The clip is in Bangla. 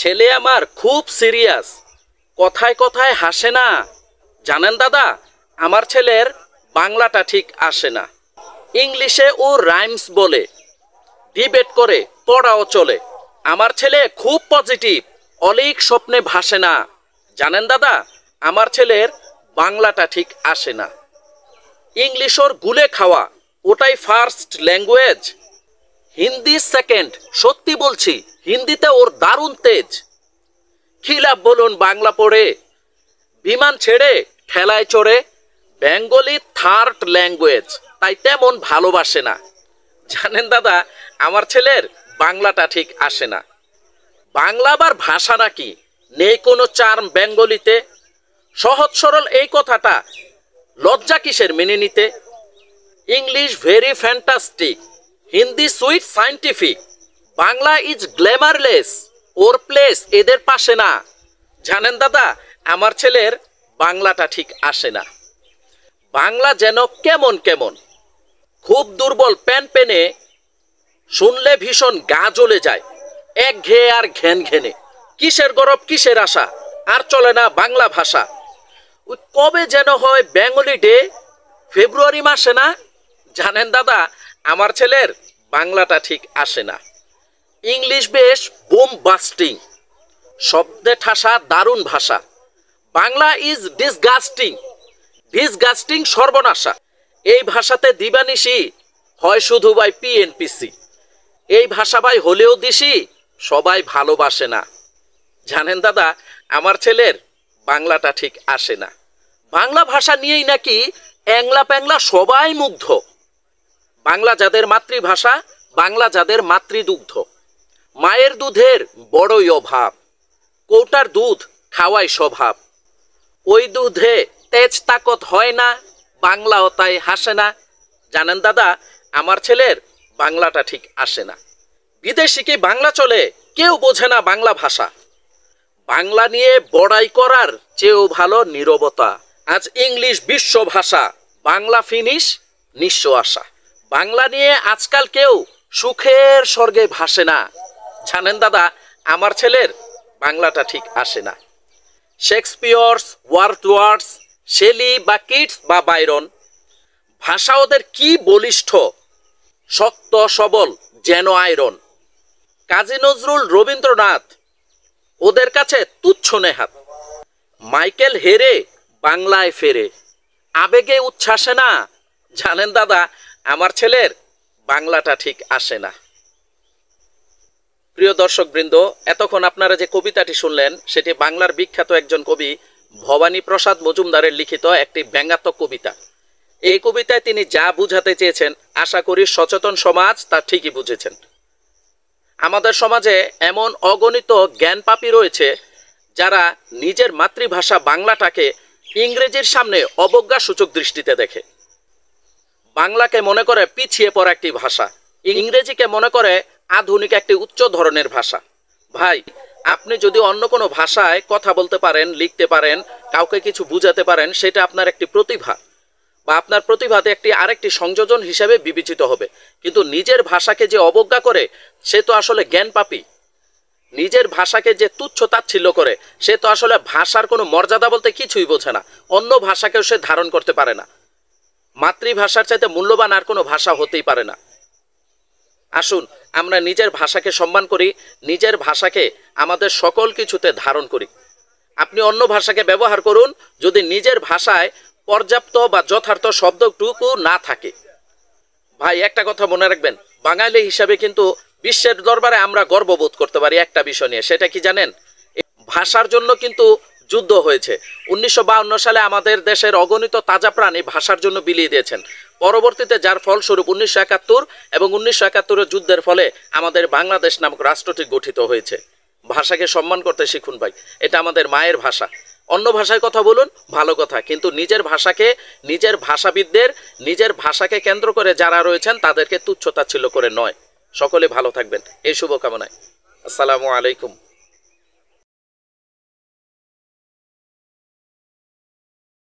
ছেলে আমার খুব সিরিয়াস, কথায় কথায় হাসে না। জানেন দাদা, আমার ছেলের বাংলাটা ঠিক আসে না। ইংলিশে ও রাইমস বলে, ডিবেট করে, পড়াও চলে। আমার ছেলে খুব পজিটিভ, অলিক স্বপ্নে ভাসে না। জানেন দাদা, আমার ছেলের বাংলাটা ঠিক আসে না। ইংলিশ ওর গুলে খাওয়া, ওটাই ফার্স্ট ল্যাঙ্গুয়েজ। হিন্দি সেকেন্ড, সত্যি বলছি, হিন্দিতে ওর দারুণ তেজ। খিলাফ বলুন বাংলা পড়ে, বিমান ছেড়ে ঠেলায় চড়ে। বেঙ্গলি থার্ড ল্যাঙ্গুয়েজ, তাই তেমন ভালোবাসে না। জানেন দাদা, আমার ছেলের বাংলাটা ঠিক আসে না। বাংলা আবার ভাষা নাকি, নেই কোনো চার্ম বেঙ্গলিতে। সহজ সরল এই কথাটা লজ্জা কিসের মেনে নিতে। English very fantastic, Hindi sweet scientific, Bangla is glamourless, or place এদের পাশে না। জানেন দাদা, আমার ছেলের বাংলাটা ঠিক আসে না। বাংলা যেন কেমন কেমন, খুব দুর্বল প্যান পেনে, শুনলে ভীষণ গা জ্বলে যায়, একঘেয়ে আর ঘ্যান ঘেনে। কিসের গরব কিসের আশা, আর চলে না বাংলা ভাষা। ওই কবে যেন হয় বেঙ্গলি ডে, ফেব্রুয়ারি মাসে না। জানেন দাদা, আমার ছেলের বাংলাটা ঠিক আসে না। ইংলিশ বেশ বোম বাস্টিং, শব্দে ঠাসা দারুণ ভাষা। বাংলা ইজ ডিসগাস্টিং, ডিসগাস্টিং সর্বনাশা। এই ভাষাতে দিবানিশি হয় শুধু বাই পিএনপিসি। এই ভাষা ভাই হলেও দিশি, সবাই ভালোবাসে না। জানেন দাদা, আমার ছেলের বাংলাটা ঠিক আসে না। বাংলা ভাষা নিয়েই নাকি অ্যাংলা প্যাংলা সবাই মুগ্ধ। বাংলা যাদের মাতৃভাষা, বাংলা যাদের মাতৃদুগ্ধ। মায়ের দুধের বড়ই অভাব, কৌটার দুধ খাওয়াই স্বভাব। ওই দুধে তেজ তাকত হয় না, বাংলাও তাই হাসে না। জানেন দাদা, আমার ছেলের বাংলাটা ঠিক আসে না। বিদেশি কি বাংলা চলে, কেউ বোঝে না বাংলা ভাষা। বাংলা নিয়ে বড়াই করার চেয়েও ভালো নীরবতা। আজ ইংলিশ বিশ্ব ভাষা, বাংলা ফিনিশ নিঃস্ব আশা। বাংলা নিয়ে আজকাল কেউ সুখের স্বর্গে ভাসে না। জানেন দাদা, আমার ছেলের বাংলাটা ঠিক আসে না। শেক্সপিয়র্স, ওয়ার্ডসওয়ার্থ, শেলি বা কিটস বা বাইরন, ভাষা ওদের কি বলিষ্ঠ, শক্ত সবল যেন আয়রন। কাজী নজরুল, রবীন্দ্রনাথ, ওদের কাছে তুচ্ছ নেহাত। মাইকেল হেরে বাংলায় ফেরে, আবেগে উচ্ছ্বাসে না। জানেন দাদা, আমার ছেলের বাংলাটা ঠিক আসে না। প্রিয় দর্শকবৃন্দ, এতক্ষণ আপনারা যে কবিতাটি শুনলেন সেটি বাংলার বিখ্যাত একজন কবি ভবানী প্রসাদ মজুমদারের লিখিত একটি ব্যঙ্গাত্মক কবিতা। এই কবিতায় তিনি যা বুঝাতে চেয়েছেন, আশা করি সচেতন সমাজ তা ঠিকই বুঝেছেন। আমাদের সমাজে এমন অগণিত জ্ঞানপাপী রয়েছে যারা নিজের মাতৃভাষা বাংলাটাকে ইংরেজির সামনে অবজ্ঞাসূচক দৃষ্টিতে দেখে। বাংলাকে মনে করে পিছিয়ে পড়া একটি ভাষা, ইংরেজিকে মনে করে আধুনিক একটি উচ্চ ধরনের ভাষা। ভাই, আপনি যদি অন্য কোনো ভাষায় কথা বলতে পারেন, লিখতে পারেন, কাউকে কিছু বুঝাতে পারেন, সেটা আপনার একটি প্রতিভা, বা আপনার প্রতিভাতে একটি আরেকটি সংযোজন হিসেবে বিবেচিত হবে। কিন্তু নিজের ভাষাকে যে অবজ্ঞা করে, সে তো আসলে জ্ঞানপাপী। নিজের ভাষাকে যে তুচ্ছ তাচ্ছিল্য করে, সে তো আসলে ভাষার কোনো মর্যাদা বলতে কিছুই বোঝে না। অন্য ভাষাকেও সে ধারণ করতে পারে না। মাতৃভাষার চাইতে মূল্যবান আর কোনো ভাষা হতেই পারে না। আসুন আমরা নিজের ভাষাকে সম্মান করি, নিজের ভাষাকে আমাদের সকল কিছুতে ধারণ করি। আপনি অন্য ভাষাকে ব্যবহার করুন, যদি নিজের ভাষায় পর্যাপ্ত বা যথার্থ শব্দটুকু না থাকে। ভাই, একটা কথা মনে রাখবেন, বাঙালি হিসাবে কিন্তু বিশ্বের দরবারে আমরা গর্ববোধ করতে পারি একটা বিষয় নিয়ে। সেটা কি জানেন? ভাষার জন্য কিন্তু যুদ্ধ হয়েছে। 1952 সালে আমাদের দেশের অগণিত তাজা প্রাণী ভাষার জন্য বিলিয়ে দিয়েছেন। পরবর্তীতে যার ফলস্বরূপ 1971 এবং 1971 যুদ্ধের ফলে আমাদের বাংলাদেশ নামক রাষ্ট্রটি গঠিত হয়েছে। ভাষাকে সম্মান করতে শিখুন ভাই, এটা আমাদের মায়ের ভাষা। অন্য ভাষায় কথা বলুন, ভালো কথা, কিন্তু নিজের ভাষাকে, নিজের ভাষাবিদদের, নিজের ভাষাকে কেন্দ্র করে যারা রয়েছেন তাদেরকে তুচ্ছ তাচ্ছিল্য করে নয়। সকলে ভালো থাকবেন, এই শুভকামনায়। আসসালামু আলাইকুম।